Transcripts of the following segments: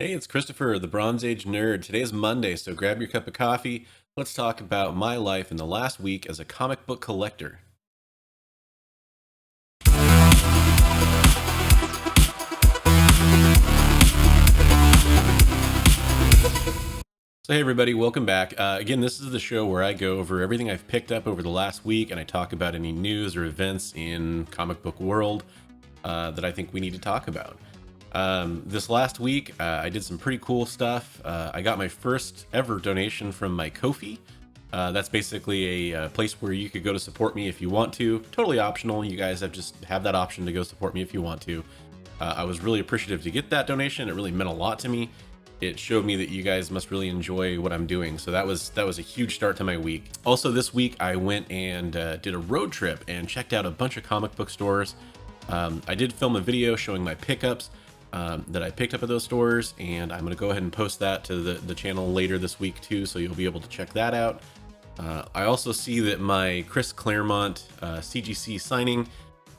Hey, it's Christopher, the Bronze Age nerd. Today is Monday, so grab your cup of coffee. Let's talk about my life in the last week as a comic book collector. So, hey, everybody, welcome back. Again, this is the show where I go over everything I've picked up over the last week and I talk about any news or events in comic book world that I think we need to talk about. This last week, I did some pretty cool stuff. I got my first ever donation from my Ko-fi. That's basically a place where you could go to support me if you want to. Totally optional. You guys have that option to go support me if you want to. I was really appreciative to get that donation. It really meant a lot to me. It showed me that you guys must really enjoy what I'm doing. So that was a huge start to my week. Also, this week I went and did a road trip and checked out a bunch of comic book stores. I did film a video showing my pickups that I picked up at those stores, and I'm going to go ahead and post that to the channel later this week too, so you'll be able to check that out. I also see that my Chris Claremont CGC signing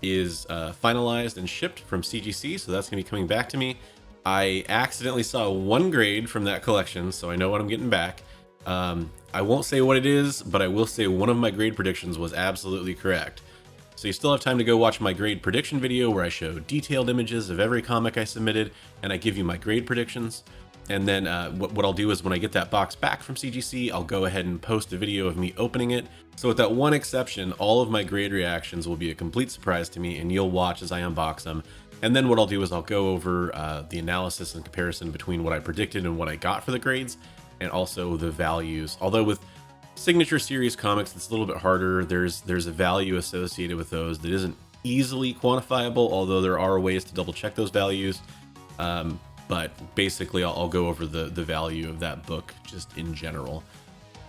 is finalized and shipped from CGC, so that's going to be coming back to me. I accidentally saw one grade from that collection, so I know what I'm getting back. I won't say what it is, but I will say one of my grade predictions was absolutely correct. So you still have time to go watch my grade prediction video where I show detailed images of every comic I submitted and I give you my grade predictions. And then what I'll do is when I get that box back from CGC, I'll go ahead and post a video of me opening it. So with that one exception, all of my grade reactions will be a complete surprise to me and you'll watch as I unbox them. And then what I'll do is I'll go over the analysis and comparison between what I predicted and what I got for the grades, and also the values. Although with signature series comics, it's a little bit harder. There's a value associated with those that isn't easily quantifiable, although there are ways to double check those values. But basically, I'll go over the value of that book just in general.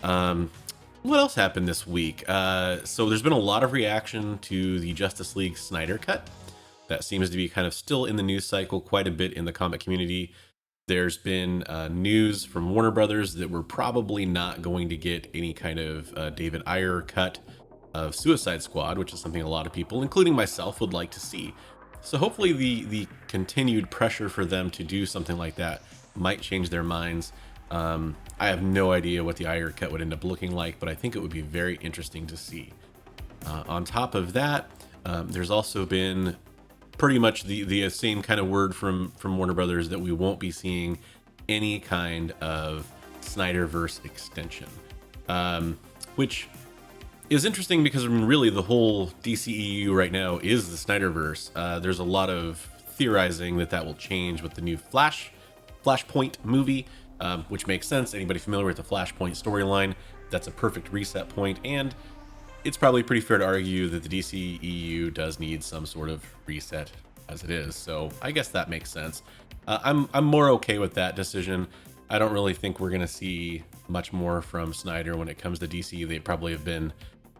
What else happened this week? So there's been a lot of reaction to the Justice League Snyder Cut. That seems to be kind of still in the news cycle quite a bit in the comic community. There's been news from Warner Brothers that we're probably not going to get any kind of David Ayer cut of Suicide Squad, which is something a lot of people, including myself, would like to see. So hopefully the continued pressure for them to do something like that might change their minds. I have no idea what the Ayer cut would end up looking like, but I think it would be very interesting to see. On top of that, there's also been pretty much the same kind of word from Warner Brothers that we won't be seeing any kind of Snyderverse extension, which is interesting because really the whole DCEU right now is the Snyderverse. There's a lot of theorizing that will change with the new Flashpoint movie, which makes sense. Anybody familiar with the Flashpoint storyline, that's a perfect reset point, and it's probably pretty fair to argue that the DCEU does need some sort of reset as it is. So I guess that makes sense. I'm more okay with that decision. I don't really think we're going to see much more from Snyder when it comes to DC. They probably have been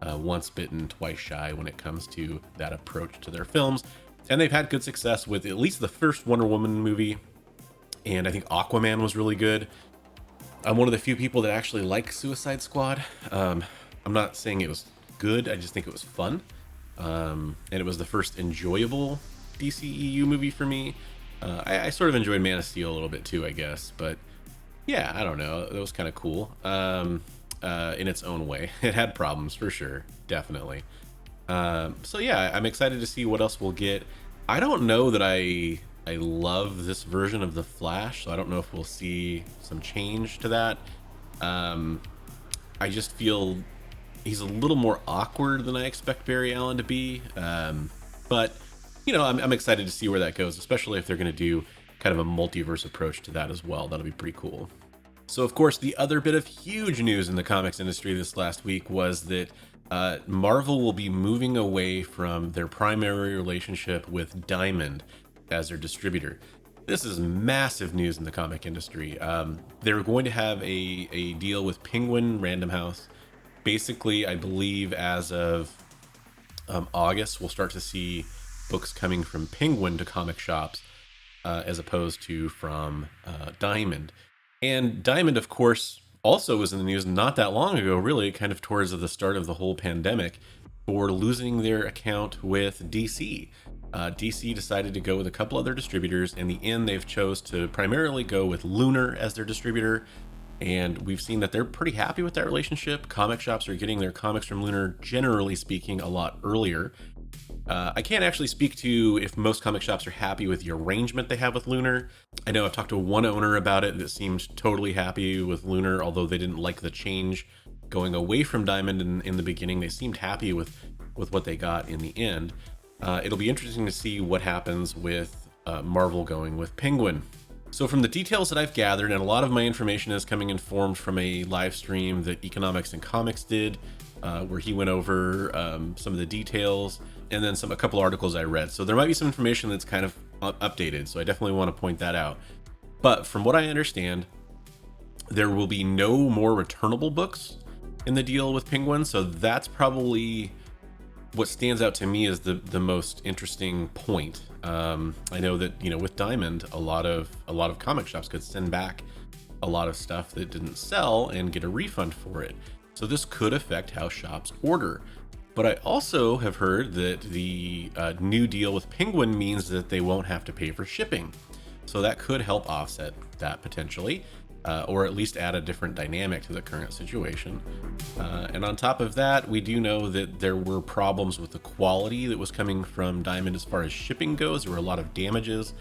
once bitten, twice shy when it comes to that approach to their films. And they've had good success with at least the first Wonder Woman movie. And I think Aquaman was really good. I'm one of the few people that actually like Suicide Squad. I'm not saying it was good, I just think it was fun, and it was the first enjoyable DCEU movie for me. I sort of enjoyed Man of Steel a little bit too, I guess, but yeah, I don't know, it was kind of cool in its own way. It had problems for sure, definitely. So yeah, I'm excited to see what else we'll get. I don't know that I love this version of the Flash, so I don't know if we'll see some change to that. I just feel he's a little more awkward than I expect Barry Allen to be. But, you know, I'm excited to see where that goes, especially if they're going to do kind of a multiverse approach to that as well. That'll be pretty cool. So, of course, the other bit of huge news in the comics industry this last week was that Marvel will be moving away from their primary relationship with Diamond as their distributor. This is massive news in the comic industry. They're going to have a deal with Penguin Random House. Basically, I believe as of August, we'll start to see books coming from Penguin to comic shops as opposed to from Diamond. And Diamond, of course, also was in the news not that long ago, really, kind of towards the start of the whole pandemic, for losing their account with DC. DC decided to go with a couple other distributors. In the end, they've chose to primarily go with Lunar as their distributor, and we've seen that they're pretty happy with that relationship. Comic shops are getting their comics from Lunar, generally speaking, a lot earlier. I can't actually speak to if most comic shops are happy with the arrangement they have with Lunar. I know I've talked to one owner about it that seemed totally happy with Lunar, although they didn't like the change going away from Diamond in the beginning. They seemed happy with what they got in the end. It'll be interesting to see what happens with Marvel going with Penguin. So from the details that I've gathered, and a lot of my information is coming informed from a live stream that Economics and Comics did, where he went over some of the details, and then a couple articles I read. So there might be some information that's kind of updated, so I definitely want to point that out. But from what I understand, there will be no more returnable books in the deal with Penguin, so that's probably what stands out to me as the most interesting point. I know that, you know, with Diamond, a lot of comic shops could send back a lot of stuff that didn't sell and get a refund for it. So this could affect how shops order. But I also have heard that the new deal with Penguin means that they won't have to pay for shipping. So that could help offset that potentially, or at least add a different dynamic to the current situation. And on top of that, we do know that there were problems with the quality that was coming from Diamond as far as shipping goes. There were a lot of damages,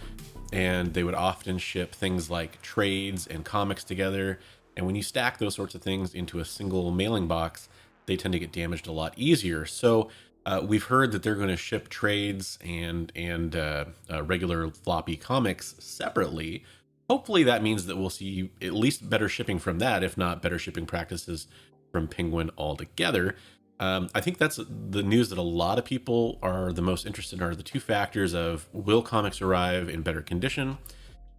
and they would often ship things like trades and comics together. And when you stack those sorts of things into a single mailing box, they tend to get damaged a lot easier. So we've heard that they're going to ship trades and regular floppy comics separately. Hopefully that means that we'll see at least better shipping from that, if not better shipping practices from Penguin altogether. I think that's the news that a lot of people are the most interested in, are the two factors of, will comics arrive in better condition?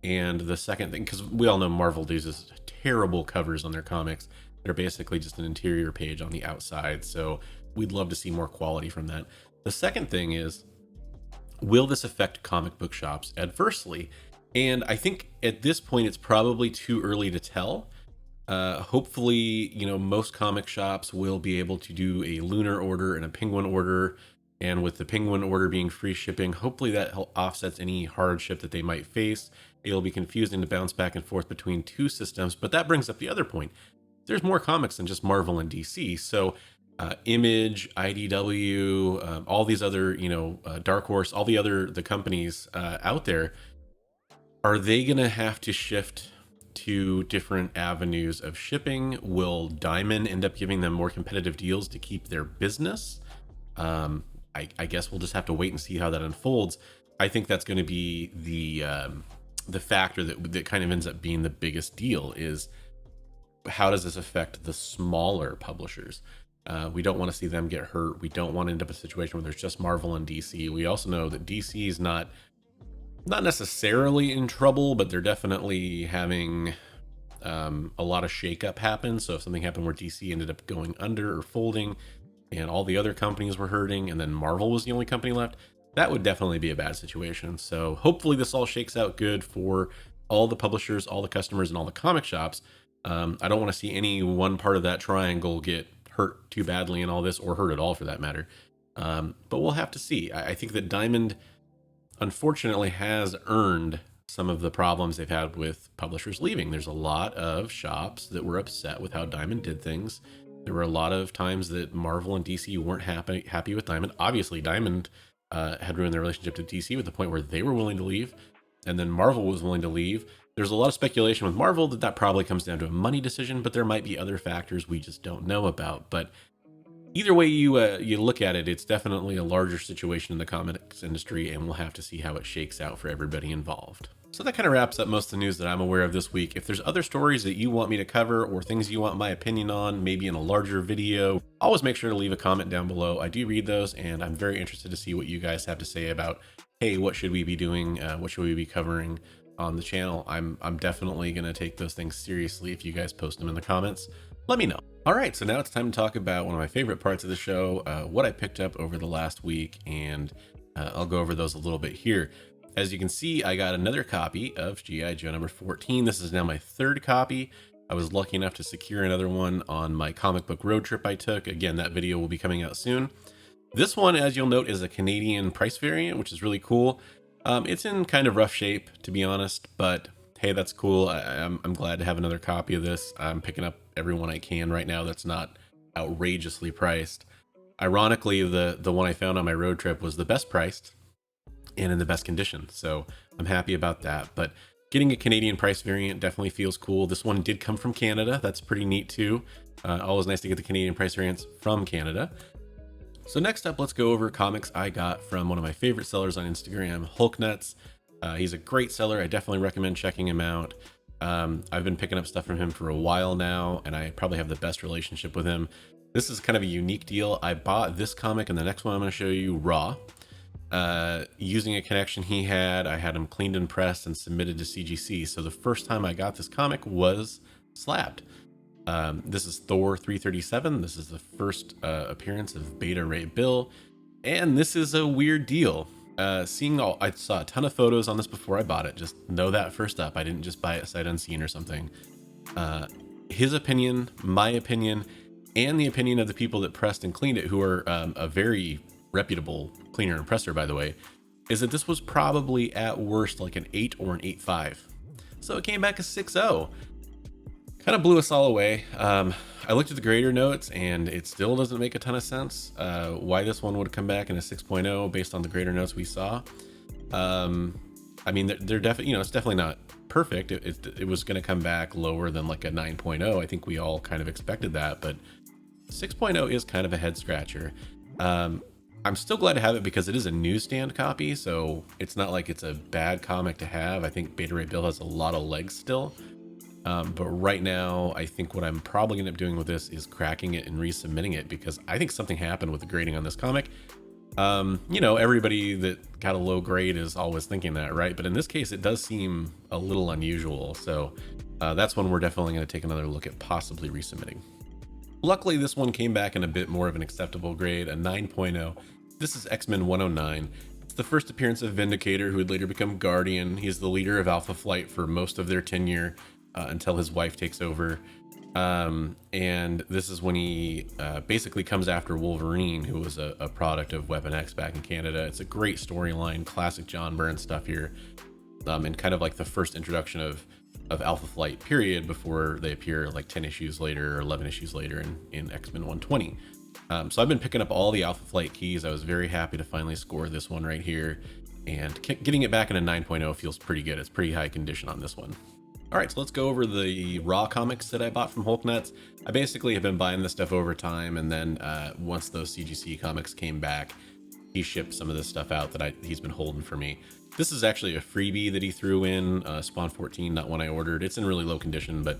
And the second thing, because we all know Marvel uses terrible covers on their comics. They're basically just an interior page on the outside. So we'd love to see more quality from that. The second thing is, will this affect comic book shops adversely? And I think at this point, it's probably too early to tell. Hopefully, you know, most comic shops will be able to do a Lunar order and a Penguin order. And with the Penguin order being free shipping, hopefully that offsets any hardship that they might face. It'll be confusing to bounce back and forth between two systems. But that brings up the other point. There's more comics than just Marvel and DC. So Image, IDW, all these other, you know, Dark Horse, all the companies out there, are they going to have to shift to different avenues of shipping? Will Diamond end up giving them more competitive deals to keep their business? I guess we'll just have to wait and see how that unfolds. I think that's going to be the factor that kind of ends up being the biggest deal, is how does this affect the smaller publishers? We don't want to see them get hurt. We don't want to end up in a situation where there's just Marvel and DC. We also know that DC is not necessarily in trouble, but they're definitely having a lot of shakeup happen. So if something happened where DC ended up going under or folding, and all the other companies were hurting, and then Marvel was the only company left, that would definitely be a bad situation. So hopefully this all shakes out good for all the publishers, all the customers, and all the comic shops. I don't want to see any one part of that triangle get hurt too badly in all this, or hurt at all for that matter. But we'll have to see. I think that Diamond, unfortunately, has earned some of the problems they've had with publishers leaving. There's a lot of shops that were upset with how Diamond did things. There were a lot of times that Marvel and DC weren't happy with Diamond. Obviously, Diamond had ruined their relationship to DC with the point where they were willing to leave, and then Marvel was willing to leave. There's a lot of speculation with Marvel that probably comes down to a money decision, but there might be other factors we just don't know about. But either way you look at it, it's definitely a larger situation in the comics industry, and we'll have to see how it shakes out for everybody involved. So that kind of wraps up most of the news that I'm aware of this week. If there's other stories that you want me to cover, or things you want my opinion on, maybe in a larger video, always make sure to leave a comment down below. I do read those, and I'm very interested to see what you guys have to say about, hey, what should we be doing? What should we be covering on the channel? I'm definitely going to take those things seriously. If you guys post them in the comments, let me know. All right, so now it's time to talk about one of my favorite parts of the show, what I picked up over the last week, and I'll go over those a little bit here. As you can see, I got another copy of G.I. Joe number 14. This is now my third copy. I was lucky enough to secure another one on my comic book road trip I took. Again, that video will be coming out soon. This one, as you'll note, is a Canadian price variant, which is really cool. It's in kind of rough shape, to be honest, but hey, that's cool. I'm glad to have another copy of this. I'm picking up every one I can right now that's not outrageously priced. Ironically, the one I found on my road trip was the best priced and in the best condition, so I'm happy about that. But getting a Canadian price variant definitely feels cool. This one did come from Canada. That's pretty neat too. Always nice to get the Canadian price variants from Canada. So next up, let's go over comics I got from one of my favorite sellers on Instagram, Hulknutz. He's a great seller. I definitely recommend checking him out. I've been picking up stuff from him for a while now, and I probably have the best relationship with him. This is kind of a unique deal. I bought this comic and the next one I'm going to show you raw. Using a connection he had, I had him cleaned and pressed and submitted to CGC. So the first time I got this comic was slabbed. This is Thor 337. This is the first appearance of Beta Ray Bill, and this is a weird deal. I saw a ton of photos on this before I bought it. Just know that first up. I didn't just buy it sight unseen or something. His opinion, my opinion, and the opinion of the people that pressed and cleaned it, who are a very reputable cleaner and presser, by the way, is that this was probably at worst like an 8 or an 8.5. So it came back a 6.0. Kind of blew us all away. I looked at the grader notes and it still doesn't make a ton of sense why this one would come back in a 6.0 based on the grader notes we saw. I mean, they're definitely, it's definitely not perfect. It was going to come back lower than like a 9.0. I think we all kind of expected that, but 6.0 is kind of a head scratcher. I'm still glad to have it because it is a newsstand copy, so it's not like it's a bad comic to have. I think Beta Ray Bill has a lot of legs still. But right now, I think what I'm probably going to end up doing with this is cracking it and resubmitting it because I think something happened with the grading on this comic. Everybody that got a low grade is always thinking that, right? But in this case, it does seem a little unusual. So that's one we're definitely going to take another look at possibly resubmitting. Luckily, this one came back in a bit more of an acceptable grade, a 9.0. This is X-Men 109. It's the first appearance of Vindicator, who would later become Guardian. He's the leader of Alpha Flight for most of their tenure. Until his wife takes over. And this is when he basically comes after Wolverine, who was a product of Weapon X back in Canada. It's a great storyline, classic John Byrne stuff here, and kind of like the first introduction of Alpha Flight period before they appear like 10 issues later or 11 issues later in X-Men 120. So I've been picking up all the Alpha Flight keys. I was very happy to finally score this one right here, and getting it back in a 9.0 feels pretty good. It's pretty high condition on this one. All right, so let's go over the raw comics that I bought from Hulknutz. I basically have been buying this stuff over time, and then once those CGC comics came back, he shipped some of this stuff out that he's been holding for me. This is actually a freebie that he threw in, Spawn 14, not one I ordered. It's in really low condition, but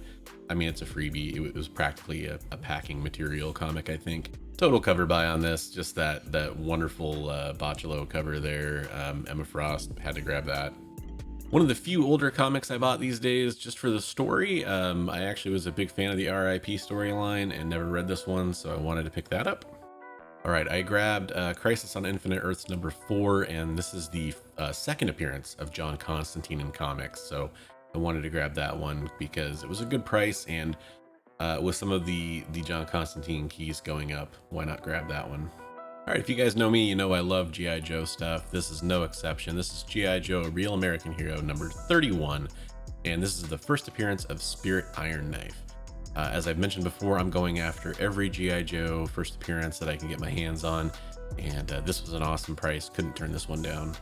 I mean, it's a freebie. It was practically a packing material comic, I think. Total cover buy on this, just that wonderful Bocciolo cover there. Emma Frost, had to grab that. One of the few older comics I bought these days just for the story. I actually was a big fan of the RIP storyline and never read this one, so I wanted to pick that up. All right, I grabbed Crisis on Infinite Earths number 4, and this is the second appearance of John Constantine in comics, so I wanted to grab that one because it was a good price, and with some of the John Constantine keys going up, why not grab that one? All right, if you guys know me, you know I love G.I. Joe stuff. This is no exception. This is G.I. Joe, A Real American Hero, number 31, and this is the first appearance of Spirit Iron Knife. As I've mentioned before, I'm going after every G.I. Joe first appearance that I can get my hands on, and this was an awesome price. Couldn't turn this one down.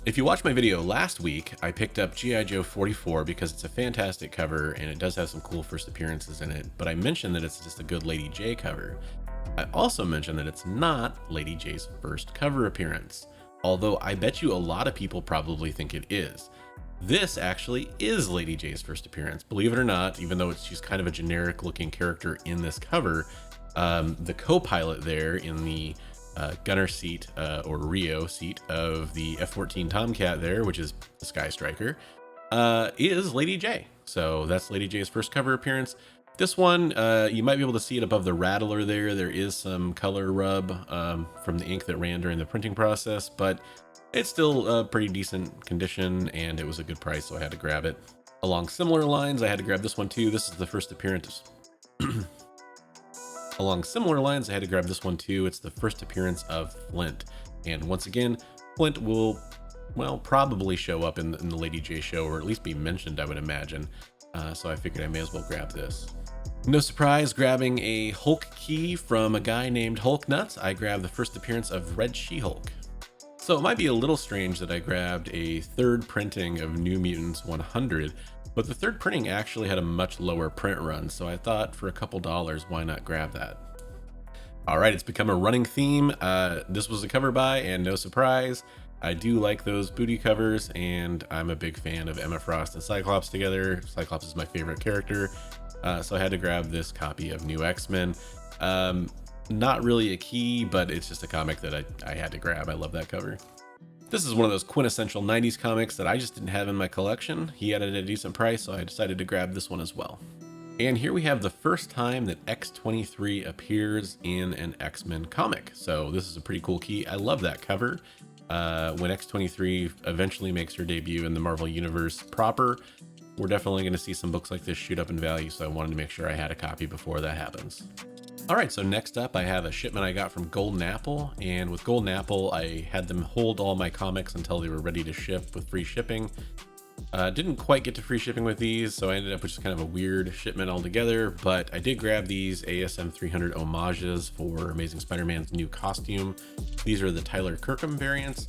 If you watched my video last week, I picked up G.I. Joe 44 because it's a fantastic cover, and it does have some cool first appearances in it, but I mentioned that it's just a good Lady J cover. I also mentioned that it's not Lady J's first cover appearance, although I bet you a lot of people probably think it is. This actually is Lady J's first appearance, believe it or not, even though she's kind of a generic looking character in this cover. The co-pilot there in the gunner seat or Rio seat of the F-14 Tomcat there, which is the Sky Striker, is Lady J. So that's Lady J's first cover appearance. This one, you might be able to see it above the rattler there. There is some color rub from the ink that ran during the printing process, but it's still a pretty decent condition, and it was a good price, so I had to grab it. Along similar lines, I had to grab this one too. This is the first appearance. Along similar lines, I had to grab this one too. It's the first appearance of Flint. And once again, Flint will, well, probably show up in the Lady J show, or at least be mentioned, I would imagine. So I figured I may as well grab this. No surprise, grabbing a Hulk key from a guy named Hulknutz, I grabbed the first appearance of Red She-Hulk. So it might be a little strange that I grabbed a third printing of New Mutants 100, but the third printing actually had a much lower print run, so I thought for a couple dollars, why not grab that? All right, it's become a running theme. This was a cover buy, and no surprise, I do like those booty covers, and I'm a big fan of Emma Frost and Cyclops together. Cyclops is my favorite character, so I had to grab this copy of New X-Men. Not really a key, but it's just a comic that I had to grab. I love that cover. This is one of those quintessential 90s comics that I just didn't have in my collection. He had it at a decent price, so I decided to grab this one as well. And here we have the first time that X-23 appears in an X-Men comic. So this is a pretty cool key. I love that cover. When X-23 eventually makes her debut in the Marvel Universe proper, we're definitely going to see some books like this shoot up in value, so I wanted to make sure I had a copy before that happens. All right, so next up I have a shipment I got from Golden Apple, and with Golden Apple I had them hold all my comics until they were ready to ship with free shipping. Didn't quite get to free shipping with these, so I ended up with just kind of a weird shipment altogether, but I did grab these ASM 300 homages for Amazing Spider-Man's new costume. These are the Tyler Kirkham variants,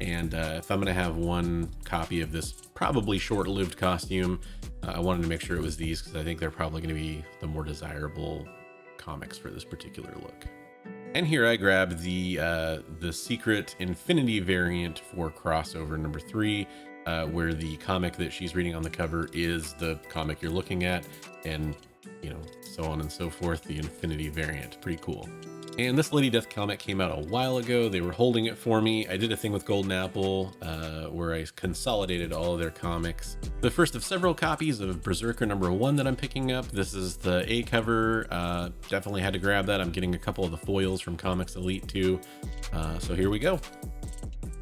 and if I'm going to have one copy of this probably short-lived costume, I wanted to make sure it was these because I think they're probably going to be the more desirable comics for this particular look. And here I grabbed the secret Infinity variant for crossover number 3, where the comic that she's reading on the cover is the comic you're looking at, and you know, so on and so forth, the Infinity variant. Pretty cool. And this Lady Death comic came out a while ago. They were holding it for me. I did a thing with Golden Apple where I consolidated all of their comics. The first of several copies of Berserker number 1 that I'm picking up. This is the A cover. Definitely had to grab that. I'm getting a couple of the foils from Comics Elite too. So here we go.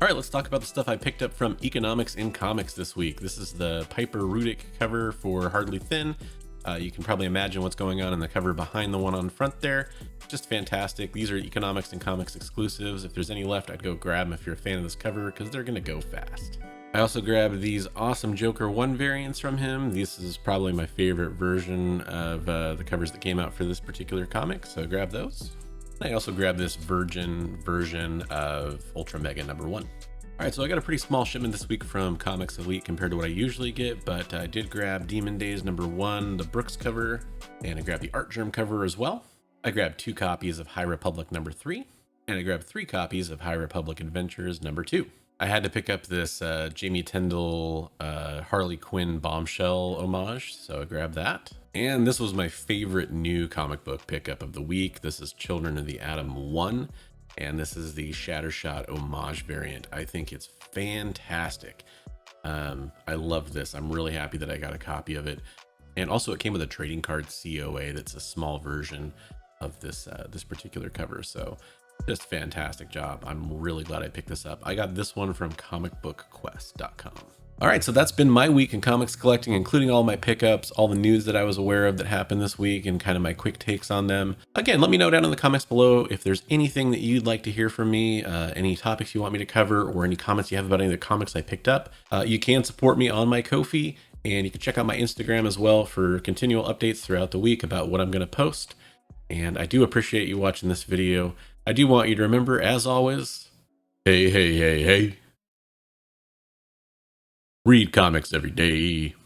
All right, let's talk about the stuff I picked up from Economics in Comics this week. This is the Piper Rudick cover for Hardly Thin. You can probably imagine what's going on in the cover behind the one on front there. Just fantastic. These are Economics and Comics exclusives. If there's any left, I'd go grab them if you're a fan of this cover because they're going to go fast. I also grabbed these awesome Joker 1 variants from him. This is probably my favorite version of the covers that came out for this particular comic, so grab those. I also grabbed this Virgin version of Ultra Mega number 1. All right, so I got a pretty small shipment this week from Comics Elite compared to what I usually get, but I did grab Demon Days number 1, the Brooks cover, and I grabbed the Art Germ cover as well. I grabbed 2 copies of High Republic number 3, and I grabbed 3 copies of High Republic Adventures number 2. I had to pick up this Jamie Tyndall Harley Quinn bombshell homage, so I grabbed that. And this was my favorite new comic book pickup of the week. This is Children of the Atom 1. And this is the Shattershot homage variant. I think it's fantastic. I love this. I'm really happy that I got a copy of it. And also it came with a trading card COA that's a small version of this this particular cover. So just fantastic job. I'm really glad I picked this up. I got this one from comicbookquest.com. All right, so that's been my week in comics collecting, including all my pickups, all the news that I was aware of that happened this week, and kind of my quick takes on them. Again, let me know down in the comments below if there's anything that you'd like to hear from me, any topics you want me to cover, or any comments you have about any of the comics I picked up. You can support me on my Ko-fi, and you can check out my Instagram as well for continual updates throughout the week about what I'm going to post. And I do appreciate you watching this video. I do want you to remember, as always, hey, hey, hey, hey. Read comics every day.